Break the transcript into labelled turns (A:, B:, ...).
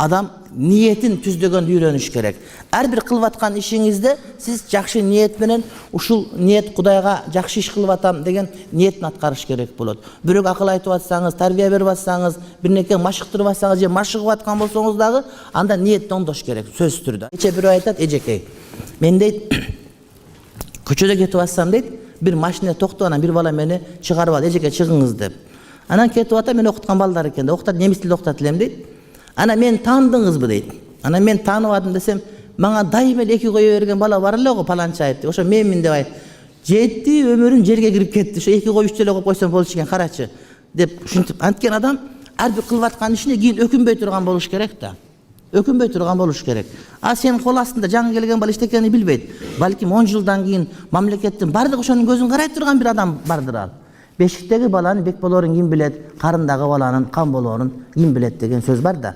A: Адам ниетин түздөгөндү үйрөнүш керек. Ар бир кылып аткан ишиңизде сиз жакшы ниет менен ушул ниет Кудайга жакшы иш кылып атам деген ниетин аткарыш керек болот. Бирөөгө акыл айтып атсаңыз, тарбия берип атсаңыз, бирнеке машыктырып атсаңыз же машыгып аткан болсоңуз дагы анда ниетти оңдош керек, сөзсүз түрдө. Кече бирөө айтат, эжекей. Мен дейт, көчөдө кетип атсам дейт, бир машина токтоп анан бир бала мени чыгарып алды, эжеке чыгыңыз деп. Анан кетип атам, мен окуткан балдар экен да, окутат, немис тилинде окутат элем дейт. Ана мен таандыңызбы дейт. Ана мен тааныбадым десем, мага дайыма эле 2 кое берген бала бар эле го паланчайып деп. Ошо менмин деп айт. Жетти өмүрүм жерге кирип кетти. Ошо 2 кой 3 эле коюп койсом болчу экен, карачы деп ушинтип анткен адам ар бир кылып аткан ишине кийин өкүнбөй турган болуш керек да. Өкүнбөй турган болуш керек. А сен кол астында жаңы келген бала эчтекени билбейт. Балким 10 жылдан кийин мамлекеттин бардыгы ошонун көзүн карай турган бир адам бардыр ал. Бешиктеги баланын бек болоорун ким билет, карындагы баланын кан болоорун ким билет деген сөз бар да.